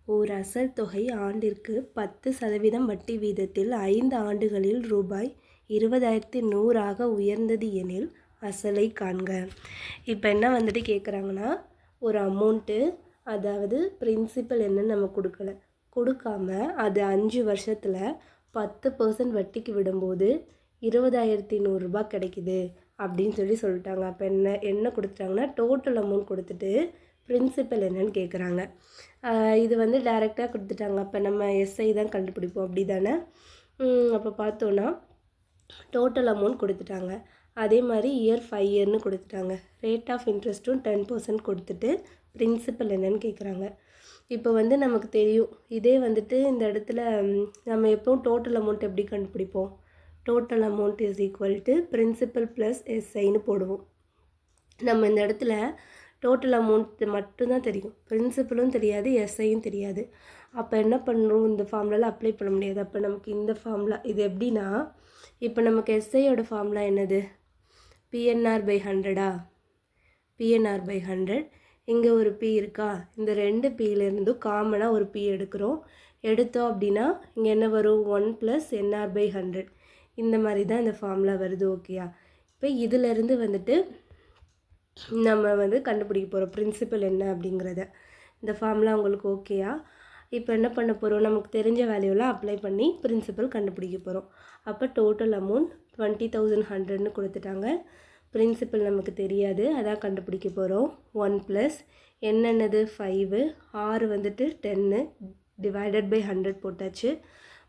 ஓர் அசல் தொகை ஆண்டிற்கு 10% வட்டி வீதத்தில் 5 ஆண்டுகளில் ரூபாய் 20,100 உயர்ந்தது எனில் அசலை காண்க. இப்போ என்ன வந்துட்டு கேட்குறாங்கன்னா, ஒரு அமௌண்ட்டு, அதாவது பிரின்சிபல் என்னன்னு நம்ம கொடுக்காம அது 5 வருஷத்தில் 10% வட்டிக்கு விடும்போது 20,100 கிடைக்குது அப்படின்னு சொல்லிட்டாங்க. அப்போ என்ன கொடுத்துட்டாங்கன்னா, டோட்டல் அமௌண்ட் கொடுத்துட்டு பிரின்சிபல் என்னன்னு கேட்குறாங்க. இது வந்து டைரெக்டாக கொடுத்துட்டாங்க. அப்போ நம்ம எஸ்ஐ தான் கண்டுபிடிப்போம், அப்படி தானே? அப்போ பார்த்தோன்னா டோட்டல் அமௌண்ட் கொடுத்துட்டாங்க. அதே மாதிரி இயர் 5 இயர்னு கொடுத்துட்டாங்க. ரேட் ஆஃப் இன்ட்ரெஸ்ட்டும் 10% கொடுத்துட்டு பிரின்சிபல் என்னன்னு கேட்குறாங்க. இப்போ வந்து நமக்கு தெரியும், இதே வந்துட்டு இந்த இடத்துல நம்ம எப்போவும் டோட்டல் அமௌண்ட் எப்படி கண்டுபிடிப்போம்? Total amount is equal to principal plus எஸ்ஐன்னு போடுவோம். நம்ம இந்த இடத்துல டோட்டல் அமௌண்ட் மட்டும்தான் தெரியும், பிரின்சிபலும் தெரியாது, எஸ்ஐயும் தெரியாது. அப்போ என்ன பண்ணுறோம்? இந்த ஃபார்முலாவில் அப்ளை பண்ண முடியாது. அப்போ நமக்கு இந்த ஃபார்முலா இது எப்படின்னா, இப்போ நமக்கு எஸ்ஐயோட ஃபார்முலா என்னது? PNR/100. PNR/100. இங்கே ஒரு பி இருக்கா? இந்த 2 பியிலேருந்தும் காமனாக ஒரு பி எடுத்தோம் அப்படின்னா இங்கே என்ன வரும்? 1 + NR/100. இந்த மாதிரி தான் இந்த ஃபார்முலா வருது. ஓகேயா? இப்போ இதிலேருந்து வந்துட்டு நம்ம வந்து கண்டுபிடிக்க போகிறோம் பிரின்சிபல் என்ன அப்படிங்கிறத. இந்த ஃபார்முலா உங்களுக்கு ஓகேயா? இப்போ என்ன பண்ண போகிறோம்? நமக்கு தெரிஞ்ச வேல்யூலாம் அப்ளை பண்ணி பிரின்சிபல் கண்டுபிடிக்க போகிறோம். அப்போ டோட்டல் அமௌண்ட் 20,100ன்னு கொடுத்துட்டாங்க. பிரின்சிபல் நமக்கு தெரியாது, அதான் கண்டுபிடிக்க போகிறோம். 1 + என்னென்னது 5, R வந்துட்டு 10 / 100 போட்டாச்சு.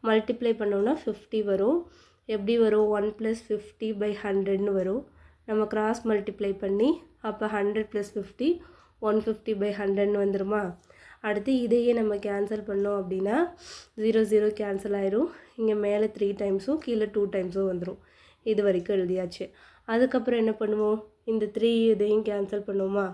மல்டிப்ளை பண்ணோன்னா 50 வரும். எப்படி வரும்? 1 + 50/100ன்னு வரும். நம்ம கிராஸ் மல்டிப்ளை பண்ணி அப்போ 100 + 50 150/100ன்னு வந்துருமா? அடுத்து இதையே நம்ம கேன்சல் பண்ணோம் அப்படின்னா 0 0 கேன்சல் ஆயிரும். இங்கே மேலே 3 டைம்ஸும் கீழே 2 டைம்ஸும் வந்துடும். இது வரைக்கும் எழுதியாச்சு. அதுக்கப்புறம் என்ன பண்ணுவோம்? இந்த 3 இதையும் கேன்சல் பண்ணுவோமா?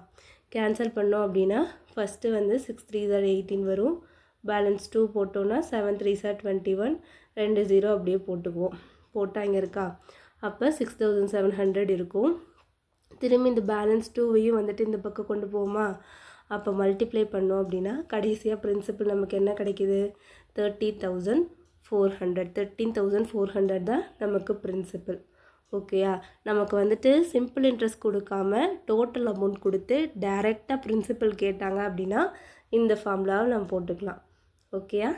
கேன்சல் பண்ணோம் அப்படின்னா ஃபஸ்ட்டு வந்து 6 3s are 18 வரும். பேலன்ஸ் 2 போட்டோன்னா 7 3s are 21. 2 0 அப்படியே போட்டுக்குவோம். போட்டால் இங்கே இருக்கா? அப்போ 6,700 இருக்கும். திரும்பி இந்த பேலன்ஸ் 2வையும் வந்துட்டு இந்த பக்கம் கொண்டு போவோமா? அப்போ மல்டிப்ளை பண்ணோம் அப்படின்னா கடைசியாக பிரின்சிபல் நமக்கு என்ன கிடைக்கிது? 30,400. 13,400 தான் நமக்கு பிரின்சிபல். ஓகேயா? நமக்கு வந்துட்டு சிம்பிள் இன்ட்ரெஸ்ட் கொடுக்காம டோட்டல் அமௌண்ட் கொடுத்து டைரெக்டாக பிரின்சிபல் கேட்டாங்க அப்படின்னா இந்த ஃபார்முலாவை நம்ம போட்டுக்கலாம். ஓகேயா?